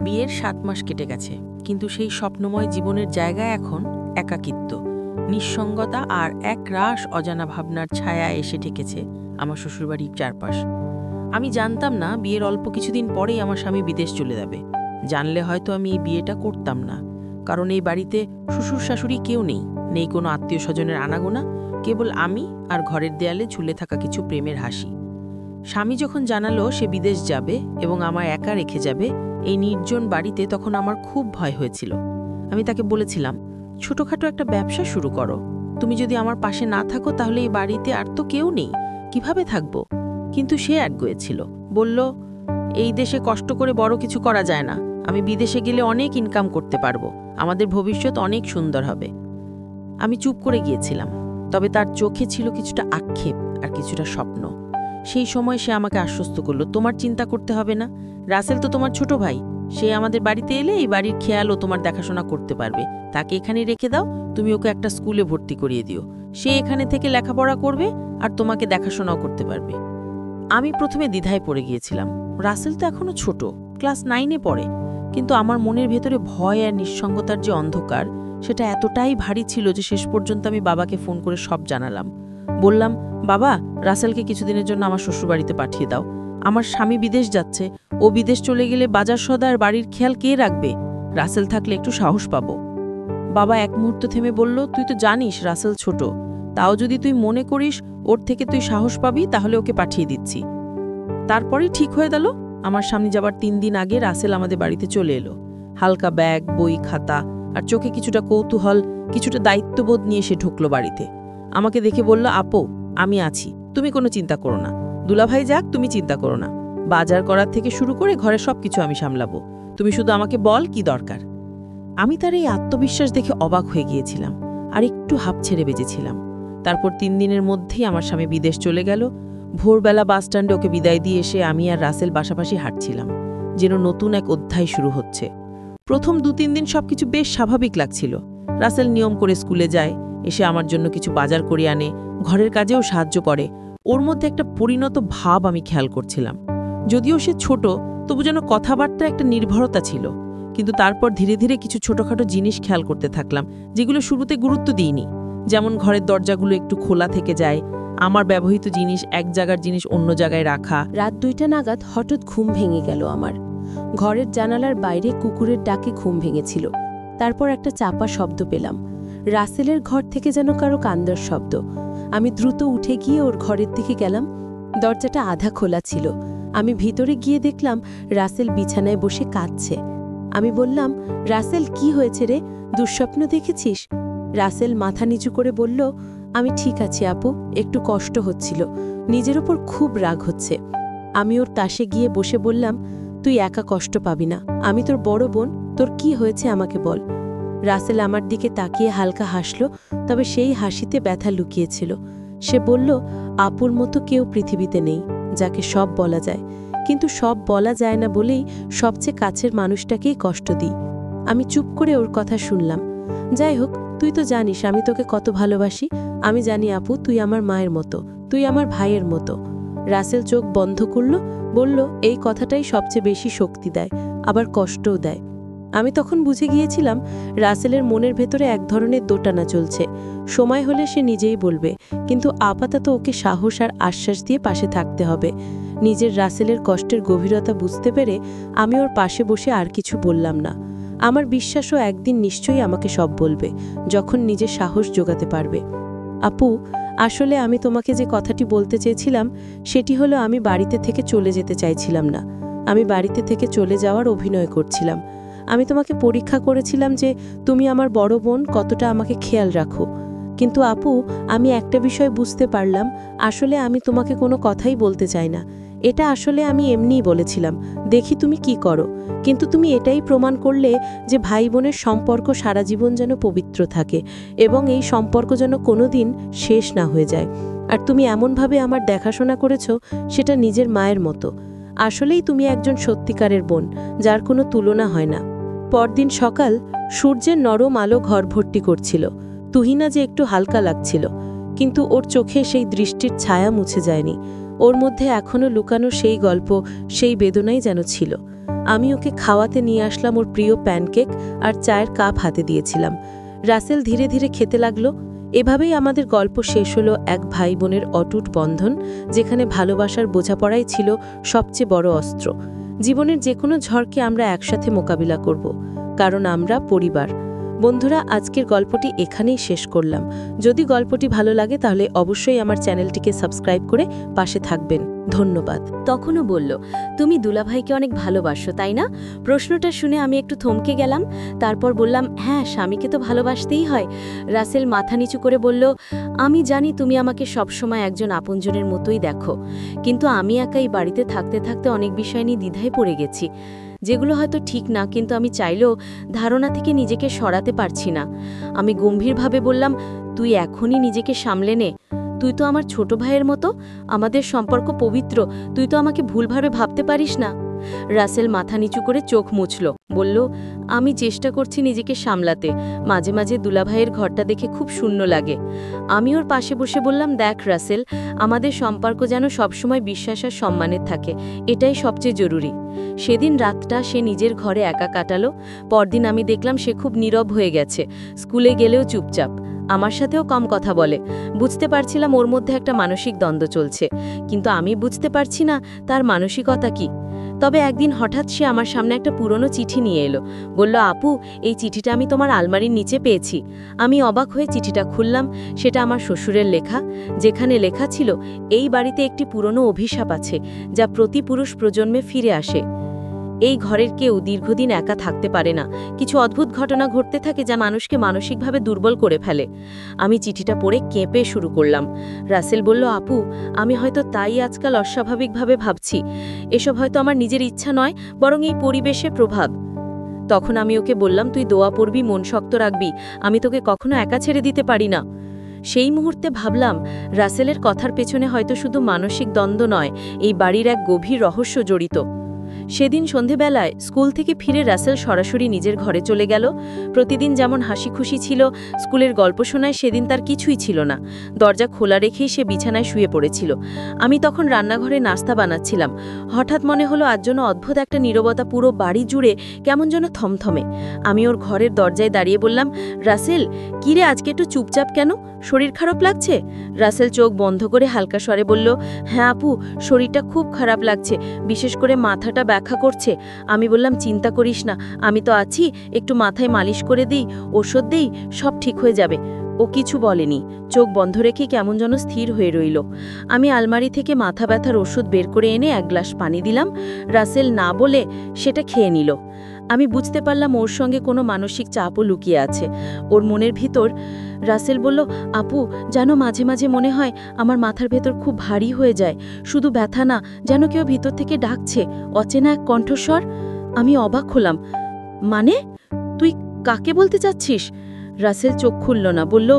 বিয়ের ৭ মাস কেটে গেছে, কিন্তু সেই স্বপ্নময় জীবনের জায়গায় এখন একাকিত্ব, নিঃসঙ্গতা আর একরাশ অজানা ভাবনার ছায়া এসে ঠেকেছে আমার শ্বশুরবাড়ির চারপাশ। আমি জানতাম না বিয়ের অল্প কিছুদিন পরেই আমার স্বামী বিদেশ চলে যাবে। জানলে হয়তো আমি এই বিয়েটা করতাম না, কারণ এই বাড়িতে শ্বশুর শাশুড়ি কেউ নেই, নেই কোনো আত্মীয় স্বজনের আনাগোনা, কেবল আমি আর ঘরের দেয়ালে ঝুলে থাকা কিছু প্রেমের হাসি। স্বামী যখন জানালো সে বিদেশ যাবে এবং আমায় একা রেখে যাবে এই নির্জন বাড়িতে, তখন আমার খুব ভয় হয়েছিল। আমি তাকে বলেছিলাম, ছোটখাটো একটা ব্যবসা শুরু করো, তুমি যদি আমার পাশে না থাকো তাহলে এই বাড়িতে আর তো কেউ নেই, কিভাবে থাকবো? কিন্তু সে একগুঁয়ে বলল, এই দেশে কষ্ট করে বড় কিছু করা যায় না, আমি বিদেশে গেলে অনেক ইনকাম করতে পারবো, আমাদের ভবিষ্যৎ অনেক সুন্দর হবে। আমি চুপ করে গিয়েছিলাম, তবে তার চোখে ছিল কিছুটা আক্ষেপ আর কিছুটা স্বপ্ন। সেই সময় সে আমাকে আশ্বস্ত করলো, তোমার চিন্তা করতে হবে না, রাসেল তো তোমার ছোট ভাই, সে আমাদের বাড়িতে এলে এই বাড়ির খেয়ালও তোমার দেখাশোনা করতে পারবে, তাকে এখানে রেখে দাও, তুমি ওকে একটা স্কুলে ভর্তি করিয়ে দিও, সে এখানে থেকে লেখাপড়া করবে আর তোমাকে দেখাশোনাও করতে পারবে। আমি প্রথমে দ্বিধায় পড়ে গিয়েছিলাম, রাসেল তো এখনো ছোট, ক্লাস 9-এ পড়ে, কিন্তু আমার মনের ভেতরে ভয় আর নিঃসঙ্গতার যে অন্ধকার, সেটা এতটাই ভারী ছিল যে শেষ পর্যন্ত আমি বাবাকে ফোন করে সব জানালাম। বললাম, বাবা, রাসেলকে কিছুদিনের জন্য আমার শ্বশুরবাড়িতে পাঠিয়ে দাও, আমার স্বামী বিদেশ যাচ্ছে, ও বিদেশ চলে গেলে বাজার সদা আর বাড়ির খেয়াল কে রাখবে? রাসেল থাকলে একটু সাহস পাবো। বাবা এক মুহূর্ত থেমে বলল, তুই তো জানিস রাসেল ছোট, তাও যদি তুই মনে করিস ওর থেকে তুই সাহস পাবি তাহলে ওকে পাঠিয়ে দিচ্ছি। তারপরেই ঠিক হয়ে গেল। আমার স্বামী যাবার 3 দিন আগে রাসেল আমাদের বাড়িতে চলে এলো। হালকা ব্যাগ, বই, খাতা আর চোখে কিছুটা কৌতূহল, কিছুটা দায়িত্ববোধ নিয়ে সে ঢুকলো বাড়িতে। আমাকে দেখে বলল, আপু, আমি আছি, তুমি কোনো চিন্তা করো না, দুলাভাই যাক, তুমি চিন্তা করো না, বাজার করার থেকে শুরু করে ঘরের সবকিছু আমি সামলাবো, তুমি শুধু আমাকে বল কি দরকার। আমি তার এই আত্মবিশ্বাস দেখে অবাক হয়ে গিয়েছিলাম আর একটু হাঁপ ছেড়ে বেজেছিলাম। তারপর 3 দিনের মধ্যেই আমার স্বামী বিদেশ চলে গেল। ভোরবেলা বাসস্ট্যান্ডে ওকে বিদায় দিয়ে এসে আমি আর রাসেল পাশাপাশি হাঁটছিলাম, যেন নতুন এক অধ্যায় শুরু হচ্ছে। প্রথম 2-3 দিন সবকিছু বেশ স্বাভাবিক লাগছিল। রাসেল নিয়ম করে স্কুলে যায়, এসে আমার জন্য কিছু বাজার করে আনে, ঘরের কাজেও সাহায্য করে। ওর মধ্যে একটা পরিণত ভাব আমি খেয়াল করছিলাম। যদিও সে ছোট, তবু যেন কথাবার্তা একটা নির্ভরতা ছিল। কিন্তু তারপর ধীরে ধীরে কিছু ছোটখাটো জিনিস খেয়াল করতে থাকলাম, যেগুলো শুরুতে গুরুত্ব দিইনি। যেমন ঘরের দরজাগুলো একটু খোলা থেকে যায়, আমার ব্যবহৃত জিনিস এক জায়গার জিনিস অন্য জায়গায় রাখা। রাত 2টা নাগাদ হঠাৎ ঘুম ভেঙে গেল আমার। ঘরের জানালার বাইরে কুকুরের ডাকে ঘুম ভেঙেছিল। তারপর একটা চাপা শব্দ পেলাম, রাসেলের ঘর থেকে যেন কারো কান্দার শব্দ। আমি দ্রুত উঠে গিয়ে ওর ঘরের দিকে গেলাম। দরজাটা আধা খোলা ছিল। আমি ভিতরে গিয়ে দেখলাম রাসেল বিছানায় বসে কাঁদছে। আমি বললাম, রাসেল, কি হয়েছে রে, দুঃস্বপ্ন দেখেছিস? রাসেল মাথা নিচু করে বলল, আমি ঠিক আছি আপু, একটু কষ্ট হচ্ছিল, নিজের ওপর খুব রাগ হচ্ছে। আমি ওর পাশে গিয়ে বসে বললাম, তুই একা কষ্ট পাবি না, আমি তোর বড় বোন, তোর কি হয়েছে আমাকে বল। রাসেল আমার দিকে তাকিয়ে হালকা হাসল, তবে সেই হাসিতে ব্যথা লুকিয়েছিল। সে বলল, আপুর মতো কেউ পৃথিবীতে নেই, যাকে সব বলা যায়, কিন্তু সব বলা যায় না বলেই সবচেয়ে কাছের মানুষটাকেই কষ্ট দিই। আমি চুপ করে ওর কথা শুনলাম। যাই হোক, তুই তো জানিস আমি তোকে কত ভালোবাসি। আমি জানি আপু, তুই আমার মায়ের মতো, তুই আমার ভাইয়ের মতো। রাসেল চোখ বন্ধ করল, বলল, এই কথাটাই সবচেয়ে বেশি শক্তি দেয়, আবার কষ্টও দেয়। আমি তখন বুঝে গিয়েছিলাম রাসেলের মনের ভেতরে এক ধরনের দোটানা চলছে। সময় হলে সে নিজেই বলবে, কিন্তু আপাতত ওকে সাহস আর আশ্বাস দিয়ে পাশে থাকতে হবে। নিজের রাসেলের কষ্টের গভীরতা বুঝতে পেরে আমি ওর পাশে বসে আর কিছু বললাম না। আমার বিশ্বাসও একদিন নিশ্চয়ই আমাকে সব বলবে, যখন নিজের সাহস জোগাতে পারবে। আপু, আসলে আমি তোমাকে যে কথাটি বলতে চেয়েছিলাম সেটি হলো, আমি বাড়িতে থেকে চলে যেতে চাইছিলাম না। আমি বাড়িতে থেকে চলে যাওয়ার অভিনয় করছিলাম। আমি তোমাকে পরীক্ষা করেছিলাম যে তুমি আমার বড় বোন, কতটা আমাকে খেয়াল রাখো। কিন্তু আপু, আমি একটা বিষয় বুঝতে পারলাম, আসলে আমি তোমাকে কোনো কথাই বলতে চাই না। এটা আসলে আমি এমনিই বলেছিলাম, দেখি তুমি কি করো। কিন্তু তুমি এটাই প্রমাণ করলে যে ভাই বোনের সম্পর্ক সারা জীবন যেন পবিত্র থাকে এবং এই সম্পর্ক যেন কোনোদিন শেষ না হয়ে যায়। আর তুমি এমনভাবে আমার দেখাশোনা করেছো, সেটা নিজের মায়ের মতো। আসলেই তুমি একজন সত্যিকারের বোন, যার কোনো তুলনা হয় না। পরদিন সকাল, সূর্যের নরম আলো ঘর ভর্তি করছিল। তুহিনা যে একটু হালকা লাগছিল, কিন্তু ওর চোখে সেই দৃষ্টির ছায়া মুছে যায়নি। ওর মধ্যে এখনো লুকানো সেই গল্প, সেই বেদনাই যেন ছিল। আমি ওকে খাওয়াতে নিয়ে আসলাম ওর প্রিয় প্যানকেক আর চায়ের কাপ হাতে দিয়েছিলাম। রাসেল ধীরে ধীরে খেতে লাগলো। এভাবেই আমাদের গল্প শেষ হলো এক ভাই বোনের অটুট বন্ধন, যেখানে ভালোবাসার বোঝাপড়াই ছিল সবচেয়ে বড় অস্ত্র। জীবনের যে কোনো ঝড়কে আমরা একসাথে মোকাবিলা করব, কারণ আমরা পরিবার। বন্ধুরা, আজকের গল্পটি এখানেই শেষ করলাম। যদি গল্পটি ভালো লাগে তাহলে অবশ্যই আমার চ্যানেলটিকে সাবস্ক্রাইব করে পাশে থাকবেন। ধন্যবাদ। তখনও বলল, তুমি দুলাভাইকে অনেক ভালোবাসো তাই না? প্রশ্নটা শুনে আমি একটু থমকে গেলাম। তারপর বললাম, হ্যাঁ, স্বামীকে তো ভালোবাসতেই হয়। রাসেল মাথা নিচু করে বলল, আমি জানি তুমি আমাকে সবসময় একজন আপনজনের মতোই দেখো, কিন্তু আমি একাই বাড়িতে থাকতে থাকতে অনেক বিষয় নিয়ে দ্বিধায় পড়ে গেছি, যেগুলো হয়তো ঠিক না, কিন্তু আমি চাইলেও ধারণা থেকে নিজেকে সরাতে পারছি না। আমি গম্ভীরভাবে বললাম, তুই এখনই নিজেকে সামলে নে। তুই তো আমার ছোট ভাইয়ের মতো, আমাদের সম্পর্ক পবিত্র, তুই তো আমাকে ভুলভাবে ভাবতে পারিস না। রাসেল মাথা নিচু করে চোখ মুছল, বলল, আমি চেষ্টা করছি নিজেকে সামলাতে। মাঝে মাঝে দুলাভাইয়ের ঘরটা দেখে খুব শূন্য লাগে। আমি ওর পাশে বসে বললাম, দেখ রাসেল, আমাদের সম্পর্ক যেন সবসময় বিশ্বাস আর সম্মানের থাকে, এটাই সবচেয়ে জরুরি। সেদিন রাতটা সে নিজের ঘরে একা কাটালো। পরদিন আমি দেখলাম সে খুব নীরব হয়ে গেছে, স্কুলে গেলেও চুপচাপ, আমার সাথেও কম কথা বলে। বুঝতে পারছিলাম ওর মধ্যে একটা মানসিক দ্বন্দ্ব চলছে, কিন্তু আমি বুঝতে পারছি না তার মানসিকতা কি। তবে একদিন হঠাৎ সে আমার সামনে একটা পুরনো চিঠি নিয়ে এলো। বলল, আপু, এই চিঠিটা আমি তোমার আলমারির নিচে পেয়েছি। আমি অবাক হয়ে চিঠিটা খুললাম। সেটা আমার শ্বশুরের লেখা, যেখানে লেখা ছিল, এই বাড়িতে একটি পুরনো অভিশাপ আছে যা প্রতি পুরুষ প্রজন্মে ফিরে আসে। এই ঘরের কেউ দীর্ঘদিন একা থাকতে পারে না, কিছু অদ্ভুত ঘটনা ঘটতে থাকে যা মানুষকে মানসিকভাবে দুর্বল করে ফেলে। আমি চিঠিটা পড়ে কেঁপে শুরু করলাম। রাসেল বলল, আপু, আমি হয়তো তাই আজকাল অস্বাভাবিকভাবে ভাবছি। এসব হয়তো আমার নিজের ইচ্ছা নয়, বরং এই পরিবেশের প্রভাব। তখন আমি ওকে বললাম, তুই দোয়া পড়বি, মন শক্ত রাখবি, আমি তোকে কখনো একা ছেড়ে দিতে পারি না। সেই মুহূর্তে ভাবলাম, রাসেলের কথার পেছনে হয়তো শুধু মানসিক দ্বন্দ্ব নয়, এই বাড়ির এক গভীর রহস্য জড়িত। সেদিন সন্ধেবেলায় স্কুল থেকে ফিরে রাসেল সরাসরি নিজের ঘরে চলে গেল। প্রতিদিন যেমন হাসি খুশি ছিল, স্কুলের গল্প শোনায় সেদিন তার কিছুই ছিল না। দরজা খোলা রেখেই সে বিছানায় শুয়ে পড়েছিল। আমি তখন রান্নাঘরে নাস্তা বানাচ্ছিলাম। হঠাৎ মনে হলো আজ যেন অদ্ভুত একটা নীরবতা পুরো বাড়ি জুড়ে কেমন যেন থমথমে। আমি ওর ঘরের দরজায় দাঁড়িয়ে বললাম, রাসেল, কিরে আজকে একটু চুপচাপ কেন? শরীর খারাপ লাগছে? রাসেল চোখ বন্ধ করে হালকা স্বরে বলল, হ্যাঁ আপু, শরীরটা খুব খারাপ লাগছে, বিশেষ করে মাথাটা ব্যথা করছে। আমি বললাম, চিন্তা করিস না, আমি তো আছি, একটু মাথায় মালিশ করে দিই, ওষুধ দিই, সব ঠিক হয়ে যাবে। ও কিছু বলেনি, চোখ বন্ধ রেখে কেমন যেন স্থির হয়ে রইল। আমি আলমারি থেকে মাথা ব্যথার ওষুধ বের করে এনে এক গ্লাস পানি দিলাম। রাসেল না বলে সেটা খেয়ে নিল। আমি বুঝতে পারলাম ওর সঙ্গে কোনো মানসিক চাপও লুকিয়ে আছে ওর মনের ভিতর। রাসেল বলল, আপু, জানো মাঝে মাঝে মনে হয় আমার মাথার ভেতর খুব ভারী হয়ে যায়, শুধু ব্যথা না, যেন কেউ ভিতর থেকে ডাকছে, অচেনা এক কণ্ঠস্বর। আমি অবাক হলাম, মানে তুই কাকে বলতে চাচ্ছিস? রাসেল চোখ খুলল না, বলল,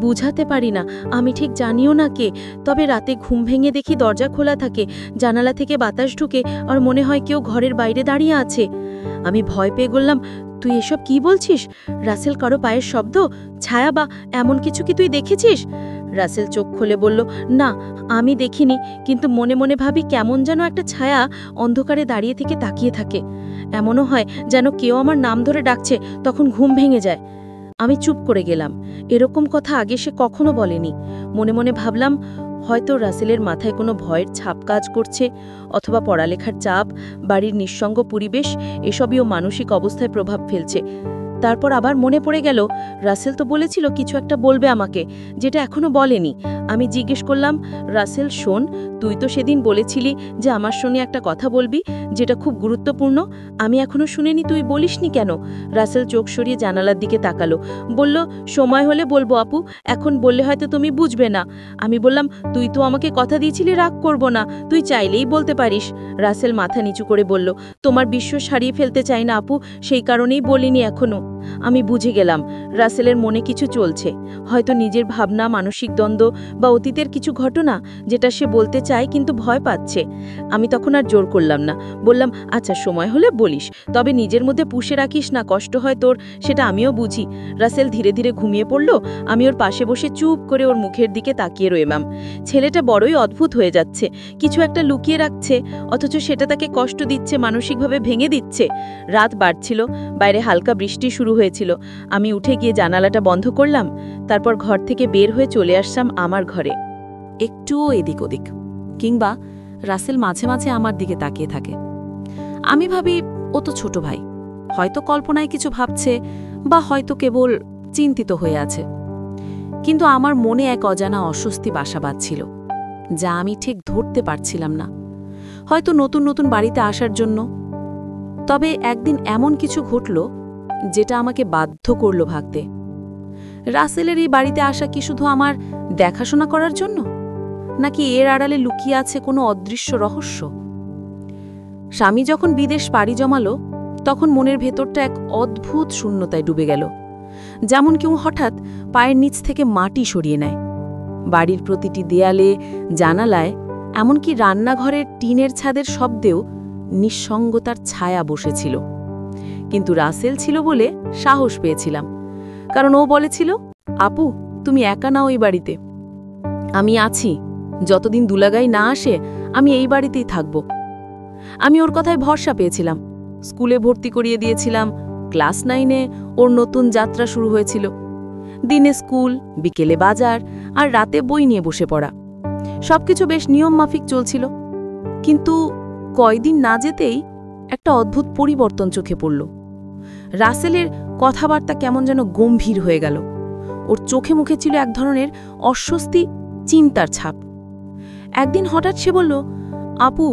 বুঝাতে পারি না, আমি ঠিক জানিও না কে, তবে রাতে ঘুম ভেঙে দেখি দরজা খোলা থাকে, জানালা থেকে বাতাস ঢুকে, আর মনে হয় কেউ ঘরের বাইরে দাঁড়িয়ে আছে। আমি ভয় পেয়ে বললাম, তুই এসব কি বলছিস? রাসেল, কারো পায়ের শব্দ, ছায়া বা এমন কিছু কি তুই দেখেছিস? রাসেল চোখ খুলে বলল, না, আমি দেখিনি, কিন্তু মনে মনে ভাবি কেমন যেন একটা ছায়া অন্ধকারে দাঁড়িয়ে থেকে তাকিয়ে থাকে। এমনও হয় যেন কেউ আমার নাম ধরে ডাকছে, তখন ঘুম ভেঙে যায়। আমি চুপ করে গেলাম। এরকম কথা আগে সে কখনো বলেনি। মনে মনে ভাবলাম, হয়তো রাসেলের মাথায় কোনো ভয়ের ছাপ কাজ করছে, অথবা পড়ালেখার চাপ, বাড়ির নিঃসঙ্গ পরিবেশ, এসবই ও মানসিক অবস্থায় প্রভাব ফেলছে। তারপর আবার মনে পড়ে গেল, রাসেল তো বলেছিল কিছু একটা বলবে আমাকে, যেটা এখনো বলেনি। আমি জিজ্ঞেস করলাম, রাসেল শোন, তুই তো সেদিন বলেছিলি যে আমার সঙ্গে একটা কথা বলবি, যেটা খুব গুরুত্বপূর্ণ, আমি এখনো শুনিনি, তুই বলিসনি কেন? রাসেল চোখ সরিয়ে জানালার দিকে তাকালো, বলল, সময় হলে বলবো আপু, এখন বললে হয়তো তুমি বুঝবে না। আমি বললাম, তুই তো আমাকে কথা দিয়েছিলি রাগ করব না, তুই চাইলেই বলতে পারিস। রাসেল মাথা নিচু করে বলল, তোমার বিশ্বাস হারিয়ে ফেলতে চাই না আপু, সেই কারণেই বলিনি এখনো। আমি বুঝে গেলাম রাসেলের মনে কিছু চলছে, হয়তো নিজের ভাবনা, মানসিক দ্বন্দ্ব বা অতীতের কিছু ঘটনা যেটা সে বলতে চায় কিন্তু ভয় পাচ্ছে। আমি তখন আর জোর করলাম না, বললাম আচ্ছা সময় হলে বলিস, তবে নিজের মধ্যে পুষে রাখিস না, কষ্ট হয় তোর, সেটা আমিও বুঝি। রাসেল ধীরে ধীরে ঘুমিয়ে পড়ল। আমি ওর পাশে বসে চুপ করে ওর মুখের দিকে তাকিয়ে রইলাম। ছেলেটা বড়ই অদ্ভুত হয়ে যাচ্ছে, কিছু একটা লুকিয়ে রাখছে, অথচ সেটা তাকে কষ্ট দিচ্ছে, মানসিকভাবে ভেঙে দিচ্ছে। রাত বাড়ছিল, বাইরে হালকা বৃষ্টি শুরু হয়েছিল। আমি উঠে গিয়ে জানালাটা বন্ধ করলাম, তারপর ঘর থেকে বের হয়ে চলে আসলাম আমার ঘরে। একটুও এদিক ওদিক, কিংবা রাসেল মাঝে মাঝে আমার দিকে তাকিয়ে থাকে। আমি ভাবি ও তো ছোট ভাই, হয়তো কল্পনায় কিছু ভাবছে বা হয়তো কেবল চিন্তিত হয়ে আছে। কিন্তু আমার মনে এক অজানা অস্বস্তি বাসা বাঁধছিল, যা আমি ঠিক ধরতে পারছিলাম না। হয়তো নতুন নতুন বাড়িতে আসার জন্য। তবে একদিন এমন কিছু ঘটল যেটা আমাকে বাধ্য করল ভাবতে, রাসেলের এই বাড়িতে আসা কি শুধু আমার দেখাশোনা করার জন্য, নাকি এর আড়ালে লুকিয়ে আছে কোনো অদৃশ্য রহস্য? স্বামী যখন বিদেশ পাড়ি জমালো, তখন মনের ভেতরটা এক অদ্ভুত শূন্যতায় ডুবে গেল, যেমন কেউ হঠাৎ পায়ের নিচ থেকে মাটি সরিয়ে নেয়। বাড়ির প্রতিটি দেয়ালে, জানালায়, এমনকি রান্নাঘরের টিনের ছাদের শব্দেও নিঃসঙ্গতার ছায়া বসেছিল। কিন্তু রাসেল ছিল বলে সাহস পেয়েছিলাম, কারণ ও বলেছিল, আপু তুমি একা নাও এই বাড়িতে, আমি আছি, যতদিন দুলাগাই না আসে আমি এই বাড়িতেই থাকব। আমি ওর কথায় ভরসা পেয়েছিলাম, স্কুলে ভর্তি করিয়ে দিয়েছিলাম। ক্লাস 9-এ ওর নতুন যাত্রা শুরু হয়েছিল। দিনে স্কুল, বিকেলে বাজার, আর রাতে বই নিয়ে বসে পড়া, সবকিছু বেশ নিয়ম মাফিক চলছিল। কিন্তু কয়দিন না যেতেই একটা অদ্ভুত পরিবর্তন চোখে পড়ল। রাসেলের কথাবার্তা কেমন যেন গম্ভীর হয়ে গেল। ওর চোখে মুখে ছিল এক ধরনের অস্বস্তি, চিন্তার ছাপ। একদিন হঠাৎ সে বলল, আপু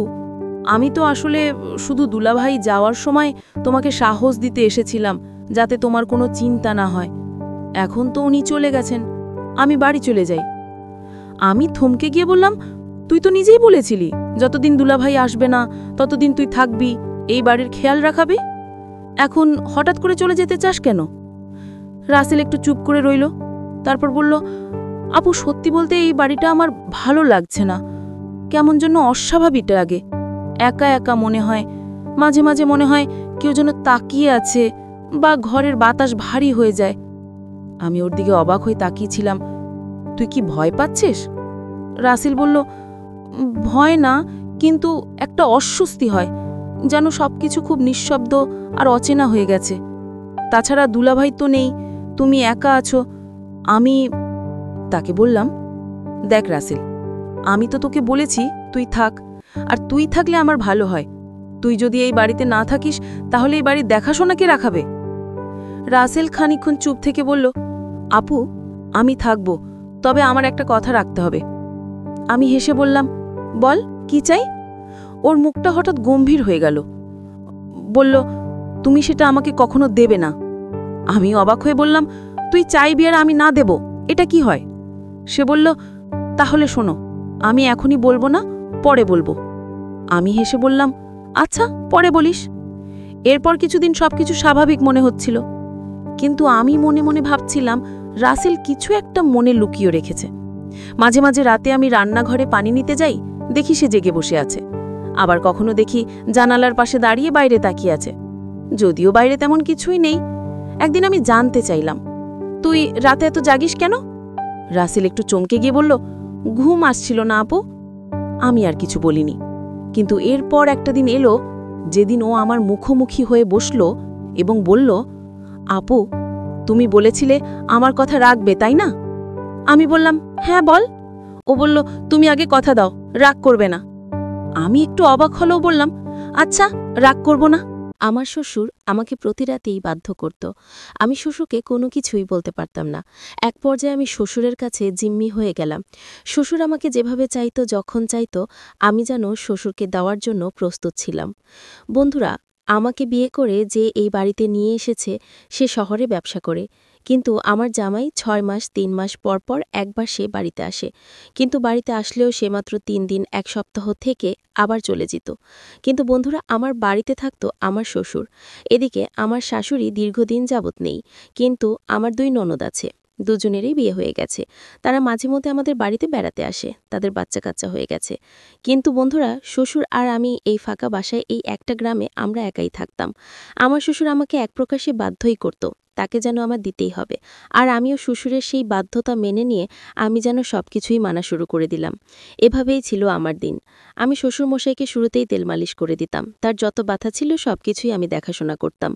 আমি তো আসলে শুধু দুলাভাই যাওয়ার সময় তোমাকে সাহস দিতে এসেছিলাম, যাতে তোমার কোনো চিন্তা না হয়। এখন তো উনি চলে গেছেন, আমি বাড়ি চলে যাই। আমি থমকে গিয়ে বললাম, তুই তো নিজেই বলেছিলি যতদিন দুলাভাই আসবে না ততদিন তুই থাকবি, এই বাড়ির খেয়াল রাখাবি। এখন হঠাৎ করে চলে যেতে চাস কেন? রাসেল একটু চুপ করে রইল, তারপর বলল, আপু সত্যি বলতে এই বাড়িটা আমার ভালো লাগছে না, কেমন যেন অস্বাভাবিক লাগে, একা একা মনে হয়, মাঝে মাঝে মনে হয় কেউ যেন তাকিয়ে আছে, বা ঘরের বাতাস ভারী হয়ে যায়। আমি ওর দিকে অবাক হয়ে তাকিয়েছিলাম। তুই কি ভয় পাচ্ছিস? রাসেল বলল, ভয় না, কিন্তু একটা অস্বস্তি হয়, যেন সবকিছু খুব নিঃশব্দ আর অচেনা হয়ে গেছে। তাছাড়া দুলাভাই তো নেই, তুমি একা আছো। আমি তাকে বললাম, দেখ রাসেল, আমি তো তোকে বলেছি তুই থাক, আর তুই থাকলে আমার ভালো হয়। তুই যদি এই বাড়িতে না থাকিস তাহলে এই বাড়ির দেখাশোনা কে রাখাবে? রাসেল খানিকক্ষণ চুপ থেকে বলল, আপু আমি থাকব, তবে আমার একটা কথা রাখতে হবে। আমি হেসে বললাম, বল কি চাই? ওর মুখটা হঠাৎ গম্ভীর হয়ে গেল। বলল, তুমি সেটা আমাকে কখনো দেবে না। আমি অবাক হয়ে বললাম, তুই চাইবি আর আমি না দেব, এটা কি হয়? সে বলল, তাহলে শোনো, আমি এখনই বলবো না, পরে বলবো। আমি হেসে বললাম, আচ্ছা পরে বলিস। এরপর কিছুদিন সবকিছু স্বাভাবিক মনে হচ্ছিল, কিন্তু আমি মনে মনে ভাবছিলাম রাসেল কিছু একটা মনে লুকিয়ে রেখেছে। মাঝে মাঝে রাতে আমি রান্নাঘরে পানি নিতে যাই, দেখি সে জেগে বসে আছে। আবার কখনো দেখি জানালার পাশে দাঁড়িয়ে বাইরে তাকিয়ে আছে, যদিও বাইরে তেমন কিছুই নেই। একদিন আমি জানতে চাইলাম, তুই রাতে এত জাগিস কেন? রাসেল একটু চমকে গিয়ে বলল, ঘুম আসছিল না আপু। আমি আর কিছু বলিনি, কিন্তু এরপর একটা দিন এলো যেদিন ও আমার মুখোমুখি হয়ে বসল এবং বলল, আপু তুমি বলেছিলে আমার কথা রাখবে, তাই না? আমি বললাম, হ্যাঁ বল। ও বলল, তুমি আগে কথা দাও, রাগ করবে না। আমি একটু অবাক হলেও বললাম, আচ্ছা রাগ করব না। আমার শ্বশুর আমাকে প্রতি রাতেই বাধ্য করত। আমি শ্বশুরকে কোনো কিছুই বলতে পারতাম না। এক পর্যায়ে আমি শ্বশুরের কাছে জিম্মি হয়ে গেলাম। শ্বশুর আমাকে যেভাবে চাইতো, যখন চাইতো, আমি যেন শ্বশুরকে দেওয়ার জন্য প্রস্তুত ছিলাম। বন্ধুরা, আমাকে বিয়ে করে যে এই বাড়িতে নিয়ে এসেছে সে শহরে ব্যবসা করে, কিন্তু আমার জামাই ৬ মাস ৩ মাস পর পর একবার সে বাড়িতে আসে। কিন্তু বাড়িতে আসলেও সে মাত্র ৩ দিন ১ সপ্তাহ থেকে আবার চলে যেত। কিন্তু বন্ধুরা, আমার বাড়িতে থাকতো আমার শ্বশুর। এদিকে আমার শাশুড়ি দীর্ঘদিন যাবৎ নেই, কিন্তু আমার ২ ননদ আছে। দুজনেরই বিয়ে হয়ে গেছে। তারা মাঝে মধ্যে আমাদের বাড়িতে বেড়াতে আসে, তাদের বাচ্চা কাচ্চা হয়ে গেছে। কিন্তু বন্ধুরা, শ্বশুর আর আমি এই ফাঁকা বাসায় এই একটা গ্রামে আমরা একাই থাকতাম। আমার শ্বশুর আমাকে এক প্রকাশে বাধ্যই করত, তাকে যেন আমার দিতেই হবে। আর আমিও শ্বশুরের সেই বাধ্যতা মেনে নিয়ে আমি যেন সবকিছুই মানা শুরু করে দিলাম। এভাবেই ছিল আমার দিন। আমি শ্বশুরমশাইকে শুরুতেই তেল মালিশ করে দিতাম, তার যত ব্যথা ছিল সবকিছুই আমি দেখাশোনা করতাম।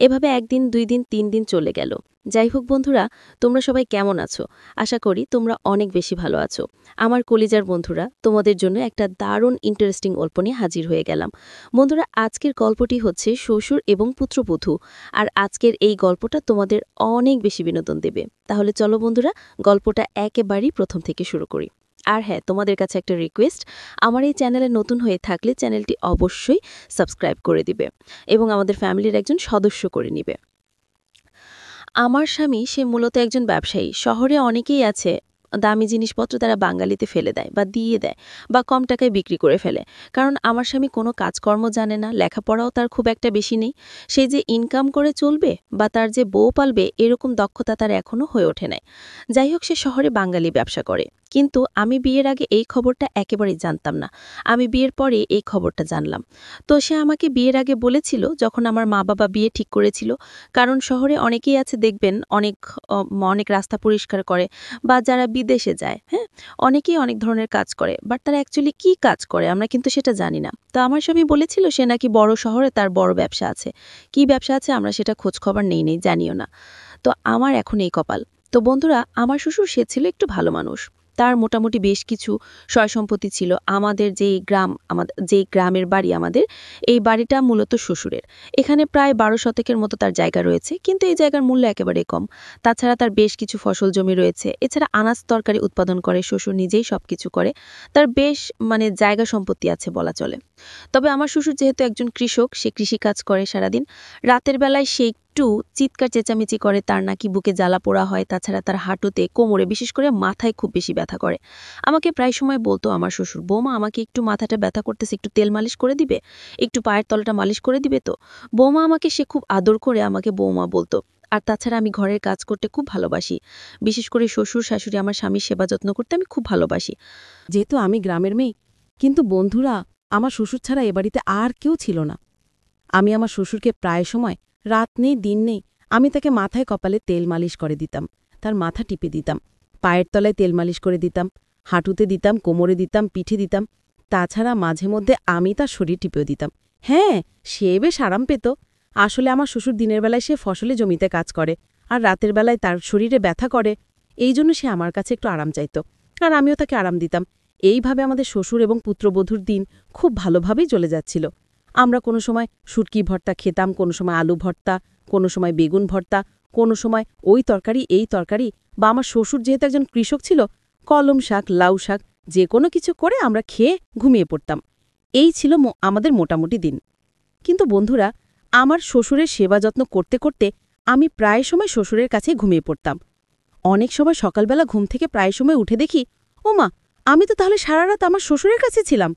এভাবে ১ দিন ২ দিন ৩ দিন চলে গেল। যাই হোক বন্ধুরা, তোমরা সবাই কেমন আছো? আশা করি তোমরা অনেক বেশি ভালো আছো। আমার কলিজার বন্ধুরা, তোমাদের জন্য একটা দারুণ ইন্টারেস্টিং গল্প নিয়ে হাজির হয়ে গেলাম। বন্ধুরা, আজকের গল্পটি হচ্ছে শ্বশুর এবং পুত্রবধূ। আর আজকের এই গল্পটা তোমাদের অনেক বেশি বিনোদন দেবে। তাহলে চলো বন্ধুরা, গল্পটা একেবারেই প্রথম থেকে শুরু করি। আর হ্যাঁ, তোমাদের কাছে একটা রিকোয়েস্ট, আমার এই চ্যানেলে নতুন হয়ে থাকলে চ্যানেলটি অবশ্যই সাবস্ক্রাইব করে দিবে এবং আমাদের ফ্যামিলির একজন সদস্য করে নিবে। আমার স্বামী সে মূলত একজন ব্যবসায়ী। শহরে অনেকেই আছে দামি জিনিসপত্র তারা বাঙালিতে ফেলে দেয় বা দিয়ে দেয় বা কম টাকায় বিক্রি করে ফেলে। কারণ আমার স্বামী কোনো কাজকর্ম জানে না, লেখাপড়াও তার খুব একটা বেশি নেই। সে যে ইনকাম করে চলবে বা তার যে বউ পালবে এরকম দক্ষতা তার এখনও হয়ে ওঠে নাই। যাই হোক, সে শহরে বাঙালি ব্যবসা করে। কিন্তু আমি বিয়ের আগে এই খবরটা একেবারেই জানতাম না। আমি বিয়ের পরে এই খবরটা জানলাম। তো সে আমাকে বিয়ের আগে বলেছিল, যখন আমার মা বাবা বিয়ে ঠিক করেছিল। কারণ শহরে অনেকেই আছে দেখবেন অনেক রাস্তা পরিষ্কার করে বা যারা বিদেশে যায়, হ্যাঁ, অনেকেই অনেক ধরনের কাজ করে, বাট তারা অ্যাকচুয়ালি কি কাজ করে আমরা কিন্তু সেটা জানি না। তো আমার স্বামী বলেছিল সে নাকি বড় শহরে তার বড় ব্যবসা আছে। কি ব্যবসা আছে আমরা সেটা খোঁজ খবর নেই জানিও না। তো আমার এখন এই কপাল। তো বন্ধুরা, আমার শ্বশুর সে ছিল একটু ভালো মানুষ। তার মোটামুটি বেশ কিছু সয় সম্পত্তি ছিল। আমাদের যেই গ্রামের বাড়ি আমাদের, এই বাড়িটা মূলত শ্বশুরের। এখানে প্রায় ১২ শতকের মতো তার জায়গা রয়েছে, কিন্তু এই জায়গার মূল্য একেবারে কম। তাছাড়া তার বেশ কিছু ফসল জমি রয়েছে। এছাড়া আনাজ তরকারি উৎপাদন করে, শ্বশুর নিজেই সবকিছু করে। তার বেশ জায়গা সম্পত্তি আছে বলা চলে। তবে আমার শ্বশুর যেহেতু একজন কৃষক, সে কৃষিকাজ করে সারাদিন। রাতের বেলায় সে একটু চিৎকার চেঁচামেচি করে, তার নাকি বুকে জ্বালা পোড়া হয়। তাছাড়া তার হাঁটুতে, কোমরে, বিশেষ করে মাথায় খুব বেশি ব্যথা করে। আমাকে প্রায় সময় বলতো আমার শ্বশুর, বৌমা আমাকে একটু মাথাটা ব্যথা করতেছে, একটু তেল মালিশ করে দিবে, একটু পায়ের তলাটা মালিশ করে দিবে তো। বৌমা আমাকে সে খুব আদর করে আমাকে বৌমা বলতো। আর তাছাড়া আমি ঘরের কাজ করতে খুব ভালোবাসি। বিশেষ করে শ্বশুর শাশুড়ি আমার স্বামীর সেবা যত্ন করতে আমি খুব ভালোবাসি। যেহেতু আমি গ্রামের মেয়ে, কিন্তু বন্ধুরা, আমার শ্বশুর ছাড়া এ বাড়িতে আর কেউ ছিল না। আমি আমার শ্বশুরকে প্রায় সময়, রাত নেই দিন নেই, আমি তাকে মাথায় কপালে তেল মালিশ করে দিতাম, তার মাথা টিপে দিতাম, পায়ের তলায় তেল মালিশ করে দিতাম, হাঁটুতে দিতাম, কোমরে দিতাম, পিঠে দিতাম। তাছাড়া মাঝে মধ্যে আমি তার শরীর টিপেও দিতাম। হ্যাঁ, সে বেশ আরাম পেত। আসলে আমার শ্বশুর দিনের বেলায় সে ফসলে জমিতে কাজ করে, আর রাতের বেলায় তার শরীরে ব্যথা করে। এই জন্য সে আমার কাছে একটু আরাম চাইত, আর আমিও তাকে আরাম দিতাম। এইভাবে আমাদের শ্বশুর এবং পুত্রবধূর দিন খুব ভালোভাবেই চলে যাচ্ছিল। আমরা কোনো সময় শুটকি ভর্তা খেতাম, কোনো সময় আলু ভর্তা, কোনো সময় বেগুন ভর্তা, কোনো সময় ওই তরকারি এই তরকারি, বা আমার শ্বশুর যেহেতু একজন কৃষক ছিল, কলম শাক, লাউ শাক, যে কোনো কিছু করে আমরা খেয়ে ঘুমিয়ে পড়তাম। এই ছিল আমাদের মোটামুটি দিন। কিন্তু বন্ধুরা, আমার শ্বশুরের সেবা যত্ন করতে করতে আমি প্রায় সময় শ্বশুরের কাছে ঘুমিয়ে পড়তাম। অনেক সময় সকালবেলা ঘুম থেকে প্রায় সময় উঠে দেখি, ওমা, আমি তো তাহলে সারা রাত আমার শ্বশুরের কাছে ছিলাম।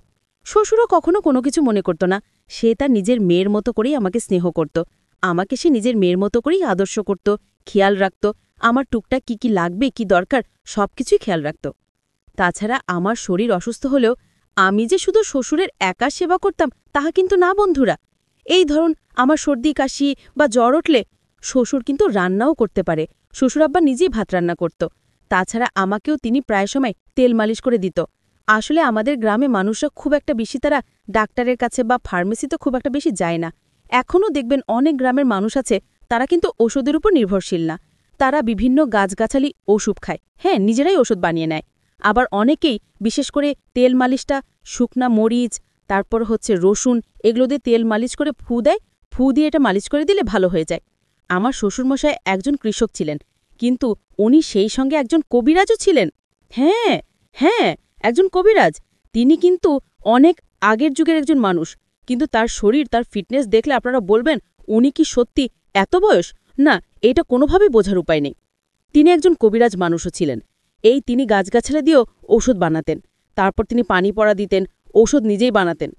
শ্বশুরও কখনো কোনো কিছু মনে করত না। সে তার নিজের মেয়ের মতো করেই আমাকে স্নেহ করত। আমাকে সে নিজের মেয়ের মতো করেই আদর্শ করত, খেয়াল রাখত। আমার টুকটাক কি লাগবে, কি দরকার, সবকিছুই খেয়াল রাখত। তাছাড়া আমার শরীর অসুস্থ হলেও আমি যে শুধু শ্বশুরের একা সেবা করতাম তাহা কিন্তু না বন্ধুরা। এই ধরুন, আমার সর্দি কাশি বা জ্বর উঠলে শ্বশুর কিন্তু রান্নাও করতে পারে। শ্বশুর আব্বা নিজেই ভাত রান্না করত। তাছাড়া আমাকেও তিনি প্রায় সময় তেল মালিশ করে দিত। আসলে আমাদের গ্রামে মানুষরা খুব একটা বেশি তারা ডাক্তারের কাছে বা ফার্মেসিতে খুব একটা বেশি যায় না। এখনও দেখবেন অনেক গ্রামের মানুষ আছে, তারা কিন্তু ওষুধের উপর নির্ভরশীল না। তারা বিভিন্ন গাছগাছালি ওষুধ খায়, হ্যাঁ, নিজেরাই ওষুধ বানিয়ে নেয়। আবার অনেকেই বিশেষ করে তেল মালিশটা শুকনা মরিচ, তারপর রসুন, এগুলো দিয়ে তেল মালিশ করে ফু দেয়। ফু দিয়ে এটা মালিশ করে দিলে ভালো হয়ে যায়। আমার শ্বশুরমশাই একজন কৃষক ছিলেন, কিন্তু উনি সেই সঙ্গে একজন কবিরাজও ছিলেন। হ্যাঁ হ্যাঁ, একজন কবিরাজ। তিনি কিন্তু অনেক আগের যুগের একজন মানুষ, কিন্তু তার শরীর, তার ফিটনেস দেখলে আপনারা বলবেন উনি কি সত্যি এত বয়স? না, এটা কোনোভাবেই বোঝার উপায় নেই। তিনি একজন কবিরাজ মানুষও ছিলেন। তিনি গাছগাছালা দিয়েও ঔষধ বানাতেন। তারপর তিনি পানি পড়া দিতেন, ঔষধ নিজেই বানাতেন।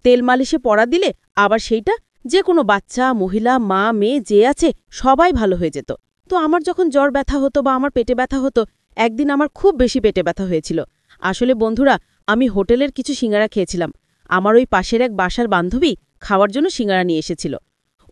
তেল মালিশে পড়া দিলে আবার সেইটা যে কোনো বাচ্চা, মহিলা, মা, মেয়ে যে আছে সবাই ভালো হয়ে যেত। তো আমার যখন জ্বর ব্যথা হতো বা আমার পেটে ব্যথা হতো, একদিন আমার খুব বেশি পেটে ব্যথা হয়েছিল। আসলে বন্ধুরা, আমি হোটেলের কিছু সিঙ্গারা খেয়েছিলাম। আমার ওই পাশের এক বাসার বান্ধবী খাওয়ার জন্য সিঙ্গারা নিয়ে এসেছিল।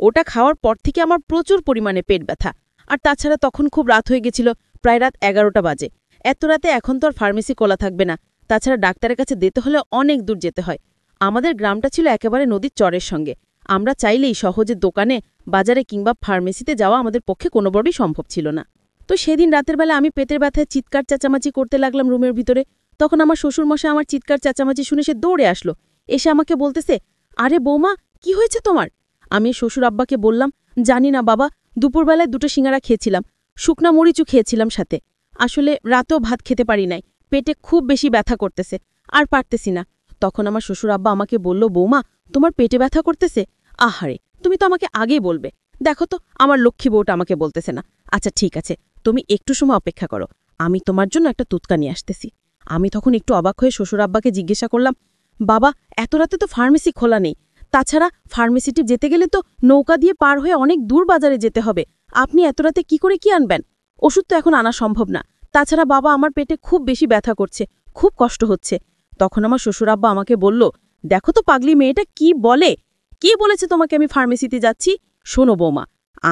ওটা খাওয়ার পর থেকে আমার প্রচুর পরিমাণে পেট ব্যথা। আর তাছাড়া তখন খুব রাত হয়ে গেছিল, প্রায় রাত 11টা বাজে। এত রাতে এখন তো আর ফার্মেসি খোলা থাকবে না। তাছাড়া ডাক্তারের কাছে যেতে হলে অনেক দূর যেতে হয়। আমাদের গ্রামটা ছিল একেবারে নদীর চরের সঙ্গে। আমরা চাইলেই সহজে দোকানে, বাজারে কিংবা ফার্মেসিতে যাওয়া আমাদের পক্ষে কোনোভাবেই সম্ভব ছিল না। তো সেদিন রাতের বেলা আমি পেটের ব্যথায় চিৎকার চেঁচামেচি করতে লাগলাম রুমের ভিতরে। তখন আমার শ্বশুরমশাই আমার চিৎকার চেঁচামেচি শুনে সে দৌড়ে আসলো। এসে আমাকে বলতেছে, আরে বৌমা, কি হয়েছে তোমার? আমি শ্বশুর আব্বাকে বললাম, জানি না বাবা, দুপুরবেলায় 2টো সিঙ্গারা খেয়েছিলাম, শুকনা মরিচও খেয়েছিলাম সাথে। আসলে রাতেও ভাত খেতে পারি নাই, পেটে খুব বেশি ব্যথা করতেছে, আর পারতেছি না। তখন আমার শ্বশুর আব্বা আমাকে বলল, বৌমা, তোমার পেটে ব্যথা করতেছে? আহারে, তুমি তো আমাকে আগেই বলবে। দেখো তো, আমার লক্ষ্মী বউটা আমাকে বলতেছে না। আচ্ছা ঠিক আছে, তুমি একটু সময় অপেক্ষা করো, আমি তোমার জন্য একটা তুৎকা নিয়ে আসতেছি। আমি তখন একটু অবাক হয়ে শ্বশুর আব্বাকে জিজ্ঞাসা করলাম, বাবা, এত রাতে তো ফার্মেসি খোলা নেই। তাছাড়া ফার্মেসিটি যেতে গেলে তো নৌকা দিয়ে পার হয়ে অনেক দূর বাজারে যেতে হবে। আপনি এত রাতে কি করে কি আনবেন? ওষুধ তো এখন আনা সম্ভব না। তাছাড়া বাবা, আমার পেটে খুব বেশি ব্যথা করছে, খুব কষ্ট হচ্ছে। তখন আমার শ্বশুর আব্বা আমাকে বলল, দেখো তো পাগলি মেয়েটা কি বলে। কে বলেছে তোমাকে আমি ফার্মেসিতে যাচ্ছি? শোনো বৌমা,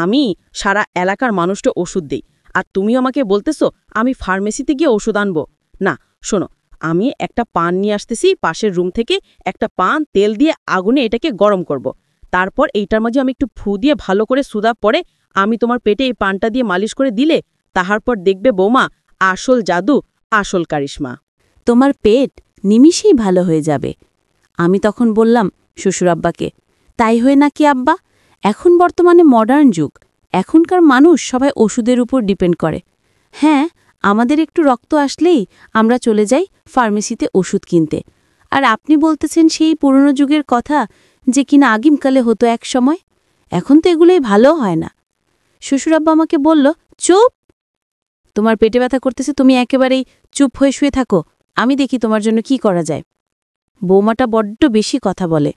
আমি সারা এলাকার মানুষটা ওষুধ দেই, আর তুমিও আমাকে বলতেছো আমি ফার্মেসিতে গিয়ে ওষুধ আনবো? না, শোনো, আমি একটা পান নিয়ে আসতেছি পাশের রুম থেকে। একটা পান তেল দিয়ে আগুনে এটাকে গরম করব। তারপর এইটার মাঝে আমি একটু ফু দিয়ে ভালো করে সুদা পরে আমি তোমার পেটে এই পানটা দিয়ে মালিশ করে দিলে, তাহার পর দেখবে বৌমা, আসল জাদু, আসল কারিশমা। তোমার পেট নিমিষেই ভালো হয়ে যাবে। আমি তখন বললাম শ্বশুর আব্বাকে, তাই হয়ে নাকি আব্বা? এখন বর্তমানে মডার্ন যুগ, এখনকার মানুষ সবাই ওষুধের উপর ডিপেন্ড করে। হ্যাঁ, আমাদের একটু রক্ত আসলেই আমরা চলে যাই ফার্মেসিতে ওষুধ কিনতে। আর আপনি বলতেছেন সেই পুরনো যুগের কথা, যে কিনা আগিমকালে হতো এক সময়। এখন তো এগুলোই ভালো হয় না। শ্বশুর আব্বা আমাকে বলল, চুপ, তোমার পেটে ব্যথা করতেছে, তুমি একেবারেই চুপ হয়ে শুয়ে থাকো, আমি দেখি তোমার জন্য কি করা যায়। বৌমাটা বড্ড বেশি কথা বলে।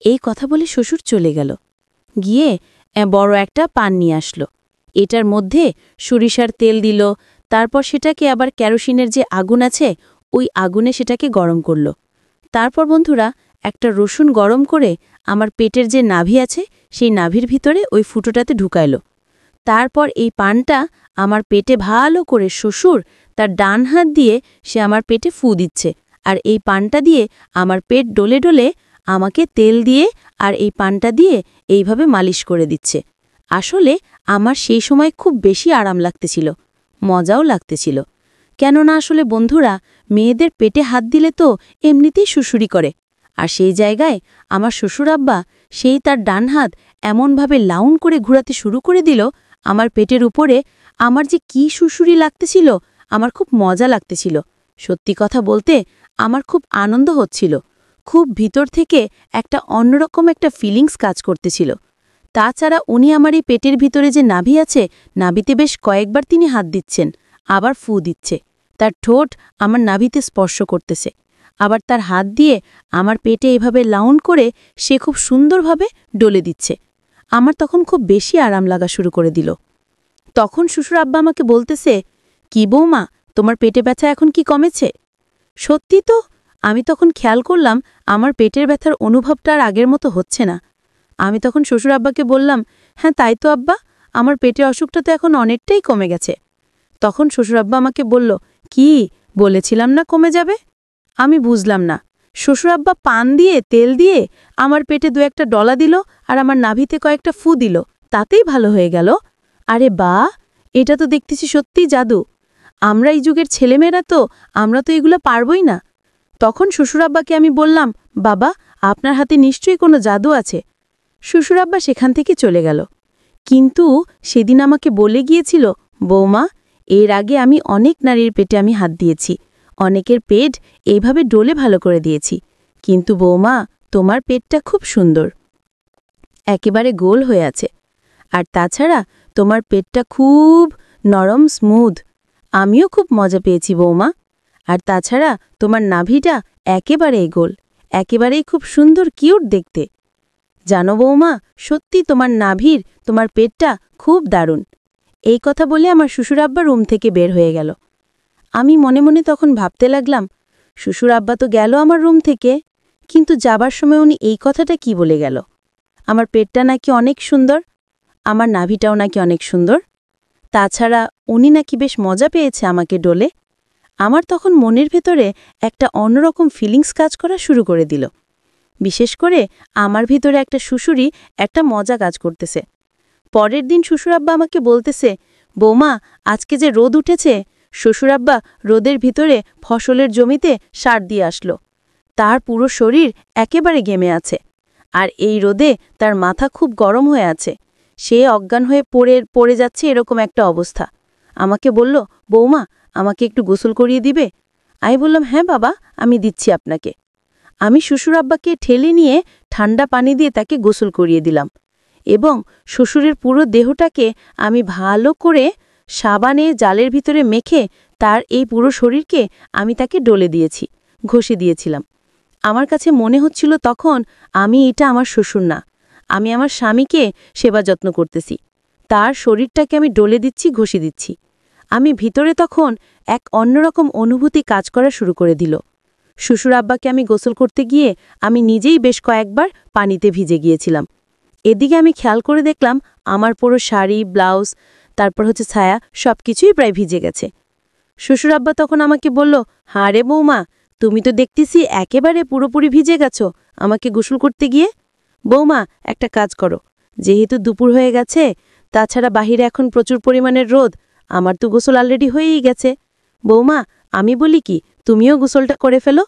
এই কথা বলে শ্বশুর চলে গেল, গিয়ে বড় একটা পান নিয়ে আসলো। এটার মধ্যে সরিষার তেল দিল, তারপর সেটাকে আবার কেরোসিনের যে আগুন আছে ওই আগুনে সেটাকে গরম করল। তারপর বন্ধুরা একটা রসুন গরম করে আমার পেটের যে নাভি আছে সেই নাভির ভিতরে ওই ফুটোটাতে ঢুকাইল। তারপর এই পানটা আমার পেটে ভালো করে শ্বশুর তার ডান হাত দিয়ে সে আমার পেটে ফু দিচ্ছে, আর এই পানটা দিয়ে আমার পেট ডলে ডলে আমাকে তেল দিয়ে আর এই পানটা দিয়ে এইভাবে মালিশ করে দিচ্ছে। আসলে আমার সেই সময় খুব বেশি আরাম লাগতেছিল, মজাও লাগতেছিল। কেননা আসলে বন্ধুরা, মেয়েদের পেটে হাত দিলে তো এমনিতেই শুশুরি করে, আর সেই জায়গায় আমার শ্বশুর আব্বা সেই তার ডান হাত এমনভাবে লাউন করে ঘুরাতে শুরু করে দিল আমার পেটের উপরে। আমার যে কি শুশুরি লাগতেছিল, আমার খুব মজা লাগতেছিল। সত্যি কথা বলতে আমার খুব আনন্দ হচ্ছিল, খুব ভিতর থেকে একটা অন্যরকম একটা ফিলিংস কাজ করতেছিল। তাছাড়া উনি আমার এই পেটের ভিতরে যে নাভি আছে, নাভিতে বেশ কয়েকবার তিনি হাত দিচ্ছেন, আবার ফু দিচ্ছে। তার ঠোঁট আমার নাভিতে স্পর্শ করতেছে, আবার তার হাত দিয়ে আমার পেটে এভাবে লাউন করে সে খুব সুন্দরভাবে ডলে দিচ্ছে। আমার তখন খুব বেশি আরাম লাগা শুরু করে দিল। তখন শ্বশুর আব্বা আমাকে বলতেছে, কি বৌমা, তোমার পেটে ব্যথা এখন কি কমেছে? সত্যি তো, আমি তখন খেয়াল করলাম আমার পেটের ব্যথার অনুভবটা আর আগের মতো হচ্ছে না। আমি তখন শ্বশুর আব্বাকে বললাম, হ্যাঁ তাই তো আব্বা, আমার পেটের অসুখটা তো এখন অনেকটাই কমে গেছে। তখন শ্বশুর আব্বা আমাকে বলল, কি বলেছিলাম না কমে যাবে? আমি বুঝলাম না। শ্বশুর আব্বা পান দিয়ে তেল দিয়ে আমার পেটে 2-1টা ডলা দিল আর আমার নাভিতে কয়েকটা ফু দিল, তাতেই ভালো হয়ে গেল। আরে বা, এটা তো দেখতেছি সত্যিই জাদু। আমরা এই যুগের ছেলেমেয়েরা তো আমরা তো এগুলো পারবই না। তখন শ্বশুর আব্বাকে আমি বললাম, বাবা, আপনার হাতে নিশ্চয়ই কোনো জাদু আছে। শ্বশুর আব্বা সেখান থেকে চলে গেল। কিন্তু সেদিন আমাকে বলে গিয়েছিল, বৌমা, এর আগে আমি অনেক নারীর পেটে আমি হাত দিয়েছি, অনেকের পেট এইভাবে ডলে ভালো করে দিয়েছি, কিন্তু বৌমা, তোমার পেটটা খুব সুন্দর, একেবারে গোল হয়ে আছে। আর তাছাড়া তোমার পেটটা খুব নরম স্মুথ। আমিও খুব মজা পেয়েছি বৌমা। আর তাছাড়া তোমার নাভিটা একেবারেই গোল, একেবারেই খুব সুন্দর কিউট দেখতে। জানো বৌমা, সত্যি তোমার নাভির তোমার পেটটা খুব দারুণ। এই কথা বলে আমার শ্বশুর আব্বা রুম থেকে বের হয়ে গেল। আমি মনে মনে তখন ভাবতে লাগলাম, শ্বশুর আব্বা তো গেল আমার রুম থেকে, কিন্তু যাবার সময় উনি এই কথাটা কি বলে গেল? আমার পেটটা নাকি অনেক সুন্দর, আমার নাভিটাও নাকি অনেক সুন্দর। তাছাড়া উনি নাকি বেশ মজা পেয়েছে আমাকে ডোলে। আমার তখন মনের ভেতরে একটা অন্যরকম ফিলিংস কাজ করা শুরু করে দিল। বিশেষ করে আমার ভিতরে একটা শ্বশুরই একটা মজা কাজ করতেছে। পরের দিন শ্বশুরাব্বা আমাকে বলতেছে, বৌমা, আজকে যে রোদ উঠেছে, শ্বশুরাব্বা রোদের ভিতরে ফসলের জমিতে সার দিয়ে আসলো। তার পুরো শরীর একেবারে গেমে আছে, আর এই রোদে তার মাথা খুব গরম হয়ে আছে। সে অজ্ঞান হয়ে পড়ে যাচ্ছে, এরকম একটা অবস্থা। আমাকে বলল, বৌমা, আমাকে একটু গোসল করিয়ে দিবে? আমি বললাম, হ্যাঁ বাবা, আমি দিচ্ছি আপনাকে। আমি শ্বশুর আব্বাকে ঠেলে নিয়ে ঠান্ডা পানি দিয়ে তাকে গোসল করিয়ে দিলাম, এবং শ্বশুরের পুরো দেহটাকে আমি ভালো করে সাবানে জালের ভিতরে মেখে তার এই পুরো শরীরকে আমি তাকে ডলে দিয়েছি, ঘষে দিয়েছিলাম। আমার কাছে মনে হচ্ছিল তখন আমি এটা আমার শ্বশুর না, আমি আমার স্বামীকে সেবা যত্ন করতেছি। তার শরীরটাকে আমি ডলে দিচ্ছি, ঘষে দিচ্ছি। আমি ভিতরে তখন এক অন্যরকম অনুভূতি কাজ করা শুরু করে দিল। শ্বশুর আব্বাকে আমি গোসল করতে গিয়ে আমি নিজেই বেশ কয়েকবার পানিতে ভিজে গিয়েছিলাম। এদিকে আমি খেয়াল করে দেখলাম আমার পুরো শাড়ি, ব্লাউজ, তারপর ছায়া, সবকিছুই প্রায় ভিজে গেছে। শ্বশুর আব্বা তখন আমাকে বলল, হাঁ রে বৌমা, তুমি তো দেখতেছি একেবারে পুরোপুরি ভিজে গেছো আমাকে গোসল করতে গিয়ে। বৌমা, একটা কাজ করো, যেহেতু দুপুর হয়ে গেছে, তাছাড়া বাহিরে এখন প্রচুর পরিমাণের রোদ, আমার তো গোসল অলরেডি হয়েই গেছে। বৌমা, আমি বলি কি, তুমিও গোসলটা করে ফেলো।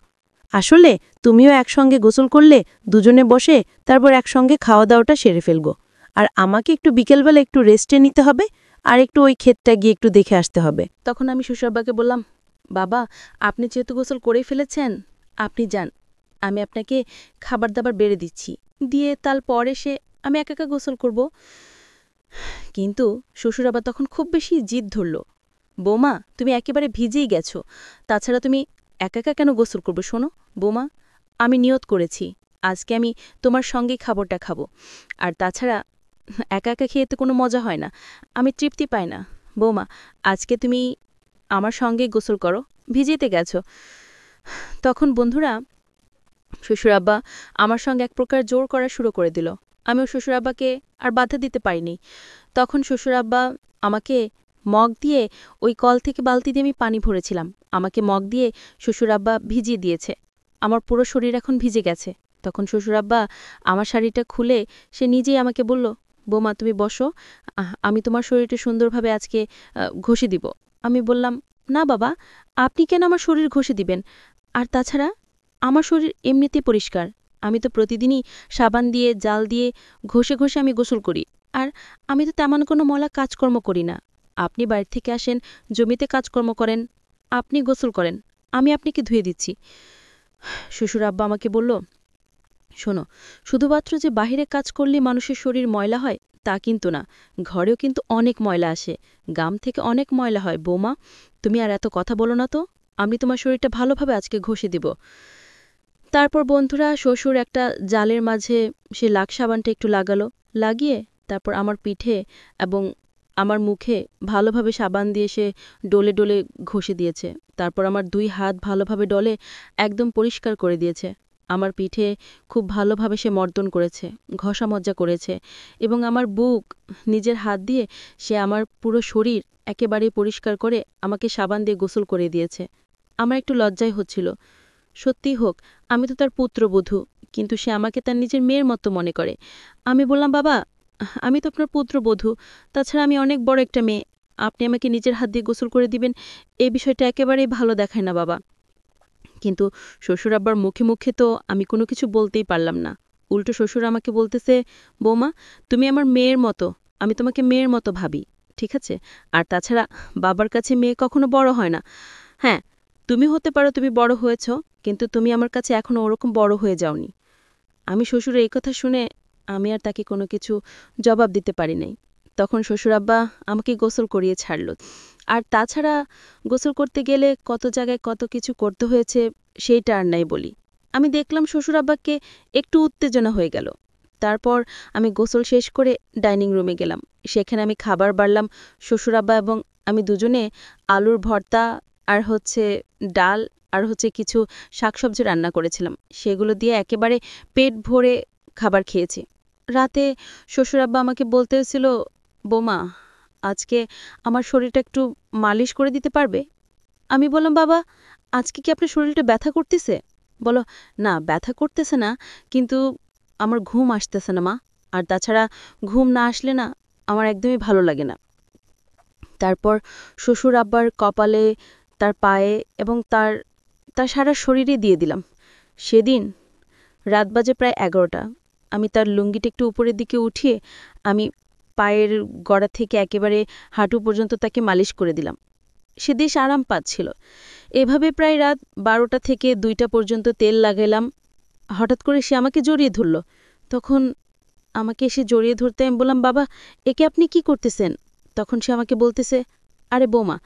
আসলে তুমিও একসঙ্গে গোসল করলে দুজনে বসে তারপর একসঙ্গে খাওয়া দাওয়াটা সেরে ফেলবো। আর আমাকে একটু বিকেলবেলা একটু রেস্টে নিতে হবে, আর একটু ওই ক্ষেতটা গিয়ে একটু দেখে আসতে হবে। তখন আমি শ্বশুরাব্বাকে বললাম, বাবা, আপনি যেহেতু গোসল করেই ফেলেছেন, আপনি যান, আমি আপনাকে খাবার দাবার বেড়ে দিচ্ছি, দিয়ে তারপর এসে আমি একা একা গোসল করব। কিন্তু শ্বশুরাব্বা তখন খুব বেশি জিদ ধরল, বৌমা, তুমি একেবারে ভিজেই গেছো, তাছাড়া তুমি একা একা কেন গোসল করবে? শোনো বৌমা, আমি নিয়ত করেছি আজকে আমি তোমার সঙ্গেই খাবারটা খাবো, আর তাছাড়া একা একা খেয়ে তো কোনো মজা হয় না, আমি তৃপ্তি পাই না। বৌমা, আজকে তুমি আমার সঙ্গে গোসল করো, ভিজেতে গেছো। তখন বন্ধুরা, শ্বশুরাব্বা আমার সঙ্গে এক প্রকার জোর করা শুরু করে দিল। আমিও শ্বশুরাব্বাকে আর বাধা দিতে পারিনি। তখন শ্বশুরাব্বা আমাকে মগ দিয়ে, ওই কল থেকে বালতি দিয়ে আমি পানি ভরেছিলাম, আমাকে মগ দিয়ে শ্বশুরাব্বা ভিজিয়ে দিয়েছে। আমার পুরো শরীর এখন ভিজে গেছে। তখন শ্বশুরাব্বা আমার শাড়িটা খুলে সে নিজেই আমাকে বলল, বৌমা, তুমি বসো, আমি তোমার শরীরটা সুন্দরভাবে আজকে ঘষে দিব। আমি বললাম, না বাবা, আপনি কেন আমার শরীর ঘষে দিবেন? আর তাছাড়া আমার শরীর এমনিতে পরিষ্কার, আমি তো প্রতিদিনই সাবান দিয়ে, জাল দিয়ে ঘষে ঘষে আমি গোসল করি, আর আমি তো তেমন কোনো ময়লা কাজকর্ম করি না। আপনি বাইরে থেকে আসেন, জমিতে কাজকর্ম করেন, আপনি গোসল করেন, আমি আপনাকে ধুয়ে দিচ্ছি। শ্বশুর আব্বা আমাকে বলল, শোনো, শুধুমাত্র যে বাহিরে কাজ করলে মানুষের শরীর ময়লা হয় তা কিন্তু না, ঘরেও কিন্তু অনেক ময়লা আসে, গাম থেকে অনেক ময়লা হয়। বৌমা, তুমি আর এত কথা বলো না তো, আমি তোমার শরীরটা ভালোভাবে আজকে ঘষে দিব। তারপর বন্ধুরা, শ্বশুর একটা জালের মাঝে সে লাক্স সাবানটা একটু লাগালো, লাগিয়ে তারপর আমার পিঠে এবং আমার মুখে ভালোভাবে সাবান দিয়ে সে ডলে ডলে ঘষে দিয়েছে। তারপর আমার 2 হাত ভালোভাবে ডলে একদম পরিষ্কার করে দিয়েছে। আমার পিঠে খুব ভালোভাবে সে মর্দন করেছে, ঘষা মজ্জা করেছে, এবং আমার বুক নিজের হাত দিয়ে সে আমার পুরো শরীর একেবারে পরিষ্কার করে আমাকে সাবান দিয়ে গোসল করে দিয়েছে। আমার একটু লজ্জাই হচ্ছিল। সত্যিই হোক, আমি তো তার পুত্রবধূ, কিন্তু সে আমাকে তার নিজের মেয়ের মতো মনে করে। আমি বললাম, বাবা, আমি তো আপনার পুত্রবধূ, তাছাড়া আমি অনেক বড় একটা মেয়ে, আপনি আমাকে নিজের হাত দিয়ে গোসল করে দিবেন, এই বিষয়টা একেবারেই ভালো দেখায় না বাবা। কিন্তু শ্বশুর আব্বার মুখে মুখে তো আমি কোনো কিছু বলতেই পারলাম না। উল্টো শ্বশুর আমাকে বলতেছে, বৌমা, তুমি আমার মেয়ের মতো, আমি তোমাকে মেয়ের মতো ভাবি, ঠিক আছে? আর তাছাড়া বাবার কাছে মেয়ে কখনো বড় হয় না। হ্যাঁ, তুমি হতে পারো তুমি বড় হয়েছ, কিন্তু তুমি আমার কাছে এখনো ওরকম বড় হয়ে যাওনি। আমি শ্বশুর এই কথা শুনে আমি আর তাকে কোনো কিছু জবাব দিতে পারি নাই। তখন শ্বশুরাব্বা আমাকে গোসল করিয়ে ছাড়ল। আর তাছাড়া গোসল করতে গেলে কত জায়গায় কত কিছু করতে হয়েছে সেইটা আর নাই বলি। আমি দেখলাম শ্বশুরাব্বাকে একটু উত্তেজনা হয়ে গেল। তারপর আমি গোসল শেষ করে ডাইনিং রুমে গেলাম। সেখানে আমি খাবার বাড়লাম। শ্বশুরাব্বা এবং আমি দুজনে আলুর ভর্তা আর ডাল আর কিছু শাকসবজি রান্না করেছিলাম। সেগুলো দিয়ে একেবারে পেট ভরে খাবার খেয়েছি। রাতে শ্বশুরাব্বা আমাকে বলতেছিল, বৌমা, আজকে আমার শরীরটা একটু মালিশ করে দিতে পারবে? আমি বললাম, বাবা, আজকে কি আপনার শরীরটা ব্যথা করতেছে? বলো, না, ব্যথা করতেছে না, কিন্তু আমার ঘুম আসতেছে না মা। আর তাছাড়া ঘুম না আসলে না আমার একদমই ভালো লাগে না। তারপর শ্বশুর আব্বার কপালে, তার পায়ে এবং তার তার সারা শরীরে দিয়ে দিলাম। সেদিন রাত বাজে প্রায় 11টা। আমি তার লুঙ্গিটা একটু উপরের দিকে উঠিয়ে আমি পায়ের গড়া থেকে একেবারে হাঁটু পর্যন্ত তাকে মালিশ করে দিলাম। সে বেশ আরাম পাচ্ছিল। এভাবে প্রায় রাত 12টা থেকে 2টা পর্যন্ত তেল লাগাইলাম। হঠাৎ করে সে আমাকে জড়িয়ে ধরল। তখন আমাকে এসে জড়িয়ে ধরতে আমি বললাম, বাবা, একে আপনি কি করতেছেন? তখন সে আমাকে বলতেছে, আরে বৌমা,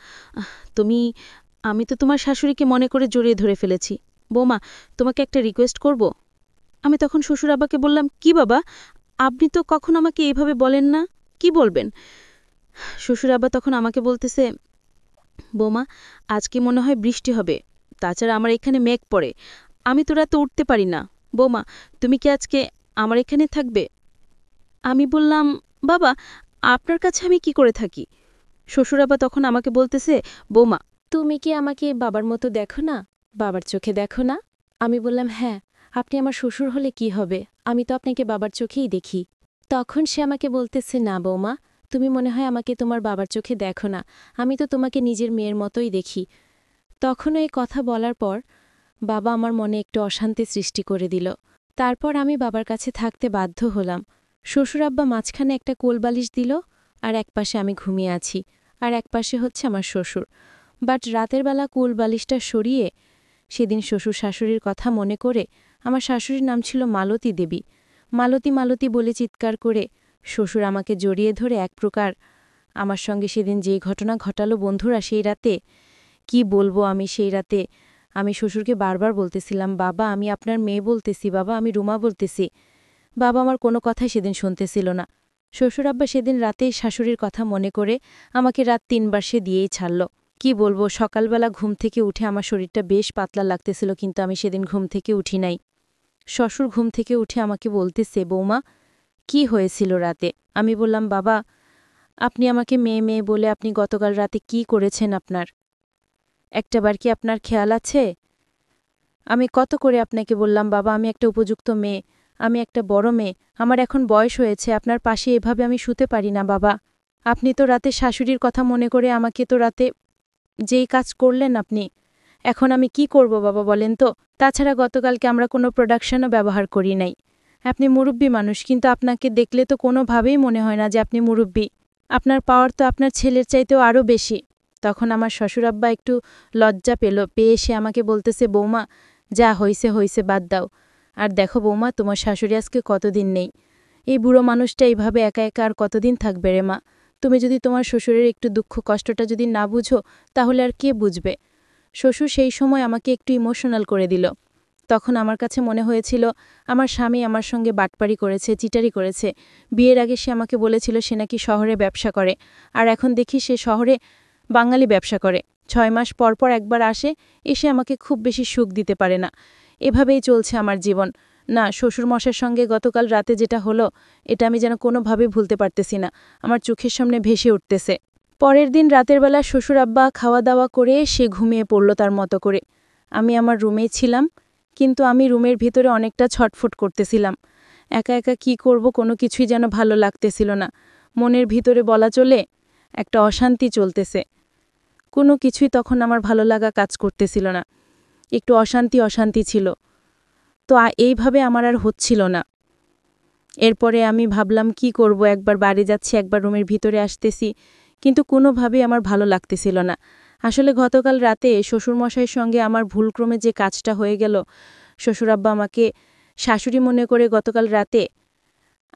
আমি তো তোমার শাশুড়িকে মনে করে জড়িয়ে ধরে ফেলেছি। বৌমা, তোমাকে একটা রিকোয়েস্ট করব? আমি তখন শ্বশুর আব্বাকে বললাম, কি বাবা, আপনি তো কখনো আমাকে এইভাবে বলেন না, কি বলবেন? শ্বশুর আব্বা তখন আমাকে বলতেছে, বৌমা, আজকে মনে হয় বৃষ্টি হবে, তাছাড়া আমার এখানে মেঘ পড়ে, আমি তো রাতে উঠতে পারি না। বৌমা, তুমি কি আজকে আমার এখানে থাকবে? আমি বললাম, বাবা, আপনার কাছে আমি কি করে থাকি? শ্বশুর আব্বা তখন আমাকে বলতেছে, বৌমা, তুমি কি আমাকে বাবার মতো দেখো না, বাবার চোখে দেখো না? আমি বললাম, হ্যাঁ, আপনি আমার শ্বশুর হলে কি হবে, আমি তো আপনাকে বাবার চোখেই দেখি। তখন সে আমাকে বলতেছে, না বৌমা, তুমি মনে হয় আমাকে তোমার বাবার চোখে দেখো না, আমি তো তোমাকে নিজের মেয়ের মতোই দেখি। তখনও এই কথা বলার পর বাবা আমার মনে একটু অশান্তি সৃষ্টি করে দিল। তারপর আমি বাবার কাছে থাকতে বাধ্য হলাম। শ্বশুর আব্বা মাঝখানে একটা কোলবালিশ দিল, আর একপাশে আমি ঘুমিয়ে আছি, আর একপাশে হচ্ছে আমার শ্বশুর। বাট রাতের বেলা কোলবালিশটা সরিয়ে সেদিন শ্বশুর শাশুড়ির কথা মনে করে, আমার শাশুড়ির নাম ছিল মালতী দেবী, মালতী মালতী বলে চিৎকার করে শ্বশুর আমাকে জড়িয়ে ধরে এক প্রকার আমার সঙ্গে সেদিন যে ঘটনা ঘটালো বন্ধুরা সেই রাতে, কি বলবো আমি সেই রাতে আমি শ্বশুরকে বারবার বলতেছিলাম, বাবা, আমি আপনার মেয়ে বলতেছি, বাবা, আমি রুমা বলতেছি। বাবা আমার কোনো কথাই সেদিন শুনতেছিল না। শ্বশুর আব্বা সেদিন রাতেই শাশুড়ির কথা মনে করে আমাকে রাত 3বার সে দিয়েই ছাড়ল। কি বলবো, সকালবেলা ঘুম থেকে উঠে আমার শরীরটা বেশ পাতলা লাগতেছিল, কিন্তু আমি সেদিন ঘুম থেকে উঠি নাই। শ্বশুর ঘুম থেকে উঠে আমাকে বলতেছে, বৌমা, কি হয়েছিল রাতে? আমি বললাম, বাবা, আপনি আমাকে মেয়ে মেয়ে বলে আপনি গতকাল রাতে কি করেছেন আপনার একটাবার কি আপনার খেয়াল আছে? আমি কত করে আপনাকে বললাম, বাবা, আমি একটা উপযুক্ত মেয়ে, আমি একটা বড় মেয়ে, আমার এখন বয়স হয়েছে, আপনার পাশে এভাবে আমি শুতে পারি না বাবা। আপনি তো রাতে শাশুড়ির কথা মনে করে আমাকে তো রাতে যেই কাজ করলেন আপনি, এখন আমি কি করব বাবা বলেন তো? তাছাড়া গতকালকে আমরা কোনো প্রোডাকশনও ব্যবহার করি নাই। আপনি মুরব্বী মানুষ, কিন্তু আপনাকে দেখলে তো কোনোভাবেই মনে হয় না যে আপনি মুরব্বী। আপনার পাওয়ার তো আপনার ছেলের চাইতেও আরও বেশি। তখন আমার শ্বশুরাব্বা একটু লজ্জা পেয়ে সে আমাকে বলতেছে, বৌমা, যা হইছে হইছে, বাদ দাও। আর দেখো বৌমা, তোমার শাশুড়ি আজকে কতদিন নেই, এই বুড়ো মানুষটা এইভাবে একা একা আর কতদিন থাকবে রে মা? তুমি যদি তোমার শ্বশুরের একটু দুঃখ কষ্টটা যদি না বুঝো, তাহলে আর কে বুঝবে? শ্বশুর সেই সময় আমাকে একটু ইমোশনাল করে দিল। তখন আমার কাছে মনে হয়েছিল আমার স্বামী আমার সঙ্গে বাটপারি করেছে, চিটারি করেছে। বিয়ের আগে সে আমাকে বলেছিল সে নাকি শহরে ব্যবসা করে, আর এখন দেখি সে শহরে বাঙালি ব্যবসা করে। 6 মাস পর পর একবার আসে, এসে আমাকে খুব বেশি সুখ দিতে পারে না। এভাবেই চলছে আমার জীবন। না, শ্বশুরমশাইয়ের সঙ্গে গতকাল রাতে যেটা হলো, এটা আমি যেন কোনোভাবে ভুলতে পারতেছি না, আমার চোখের সামনে ভেসে উঠতেছে। পরের দিন রাতের বেলা শ্বশুর আব্বা খাওয়া দাওয়া করে সে ঘুমিয়ে পড়ল তার মতো করে। আমি আমার রুমেই ছিলাম, কিন্তু আমি রুমের ভিতরে অনেকটা ছটফট করতেছিলাম। একা একা কি করব, কোনো কিছুই যেন ভালো লাগতেছিল না। মনের ভিতরে বলা চলে একটা অশান্তি চলতেছে। কোনো কিছুই তখন আমার ভালো লাগা কাজ করতেছিল না, একটু অশান্তি ছিল। তো এইভাবে আমার আর হচ্ছিল না। এরপরে আমি ভাবলাম কি করব, একবার বাড়ি যাচ্ছি, একবার রুমের ভিতরে আসতেছি, কিন্তু কোনোভাবেই আমার ভালো লাগতেছিল না। আসলে গতকাল রাতে শ্বশুরমশাইয়ের সঙ্গে আমার ভুলক্রমে যে কাজটা হয়ে গেল, শ্বশুরাব্বা আমাকে শাশুড়ি মনে করে গতকাল রাতে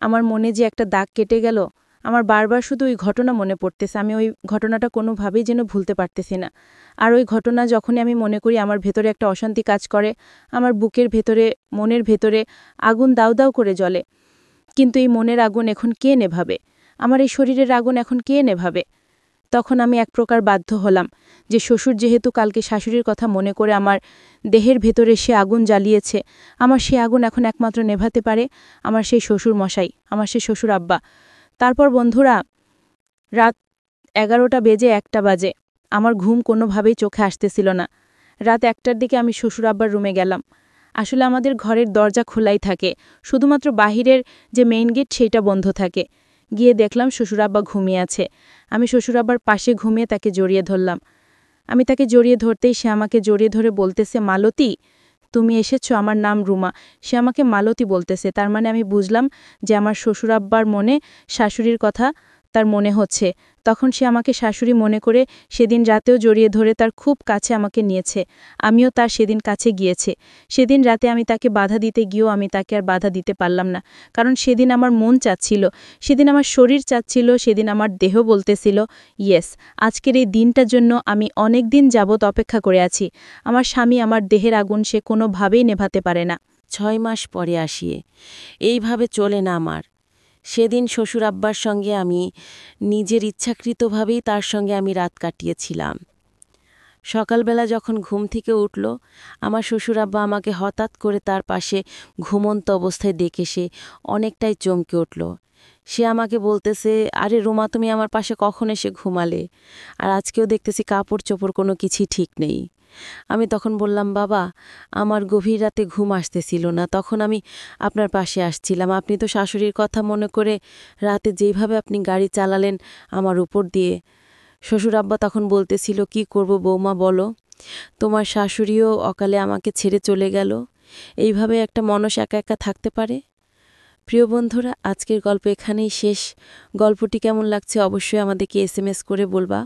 আমার মনে যে একটা দাগ কেটে গেল, আমার বারবার শুধু ওই ঘটনা মনে পড়তেছে। আমি ওই ঘটনাটা কোনোভাবেই যেন ভুলতে পারতেছি না। আর ওই ঘটনা যখনই আমি মনে করি আমার ভেতরে একটা অশান্তি কাজ করে, আমার বুকের ভেতরে, মনের ভেতরে আগুন দাউ দাউ করে জ্বলে। কিন্তু এই মনের আগুন এখন কে নেভাবে? আমার এই শরীরের আগুন এখন কে নেভাবে? তখন আমি এক প্রকার বাধ্য হলাম যে শ্বশুর যেহেতু কালকে শাশুড়ির কথা মনে করে আমার দেহের ভেতরে সে আগুন জ্বালিয়েছে, আমার সে আগুন এখন একমাত্র নেভাতে পারে আমার সেই শ্বশুর মশাই, আমার সেই শ্বশুর আব্বা। তারপর বন্ধুরা, রাত 11টা বেজে 1টা বাজে। আমার ঘুম কোনোভাবেই চোখে আসতেছিল না। রাত 1টার দিকে আমি শ্বশুর আব্বার রুমে গেলাম। আসলে আমাদের ঘরের দরজা খোলাই থাকে, শুধুমাত্র বাহিরের যে মেইন গেট সেইটা বন্ধ থাকে। গিয়ে দেখলাম শ্বশুর আব্বা ঘুমিয়ে আছে। আমি শ্বশুর আব্বার পাশে ঘুমিয়ে তাকে জড়িয়ে ধরলাম। আমি তাকে জড়িয়ে ধরতেই সে আমাকে জড়িয়ে ধরে বলতেছে, মালতী তুমি এসেছো, আমার নাম রুমা। সে আমাকে মালতী বলতেছে, তার মানে আমি বুঝলাম যে আমার শ্বশুর আব্বার মনে শাশুড়ির কথা তার মনে হচ্ছে। তখন সে আমাকে শাশুড়ি মনে করে সেদিন রাতেও জড়িয়ে ধরে তার খুব কাছে আমাকে নিয়েছে। আমিও তার সেদিন কাছে গিয়েছে। সেদিন রাতে আমি তাকে বাধা দিতে গিয়েও আমি তাকে আর বাধা দিতে পারলাম না, কারণ সেদিন আমার মন চাচ্ছিল, সেদিন আমার শরীর চাচ্ছিল, সেদিন আমার দেহ বলতেছিল ইয়েস, আজকের এই দিনটার জন্য আমি অনেক দিন যাবৎ অপেক্ষা করে আছি। আমার স্বামী আমার দেহের আগুন সে কোনোভাবেই নেভাতে পারে না। 6 মাস পরে আসিয়ে এইভাবে চলে না আমার। সেদিন শ্বশুর আব্বার সঙ্গে আমি নিজের ইচ্ছাকৃতভাবেই তার সঙ্গে আমি রাত কাটিয়েছিলাম। সকালবেলা যখন ঘুম থেকে উঠল, আমার শ্বশুর আব্বা আমাকে হঠাৎ করে তার পাশে ঘুমন্ত অবস্থায় দেখে সে অনেকটাই চমকে উঠল। সে আমাকে বলতেছে, আরে রুমা তুমি আমার পাশে কখন এসে ঘুমালে? আর আজকেও দেখতেছি কাপড় চোপড় কোনো কিছুই ঠিক নেই। আমি তখন বললাম, বাবা আমার গভীর রাতে ঘুম আসতেছিল না, তখন আমি আপনার পাশে আসছিলাম। আপনি তো শাশুড়ির কথা মনে করে রাতে যেইভাবে আপনি গাড়ি চালালেন আমার উপর দিয়ে। শ্বশুর আব্বা তখন বলতেছিল, কি করব বৌমা বলো, তোমার শাশুড়িও অকালে আমাকে ছেড়ে চলে গেল। এইভাবে একটা মানুষ একা একা থাকতে পারে? প্রিয় বন্ধুরা, আজকের গল্প এখানেই শেষ। গল্পটি কেমন লাগছে অবশ্যই আমাদেরকে SMS করে বলবা।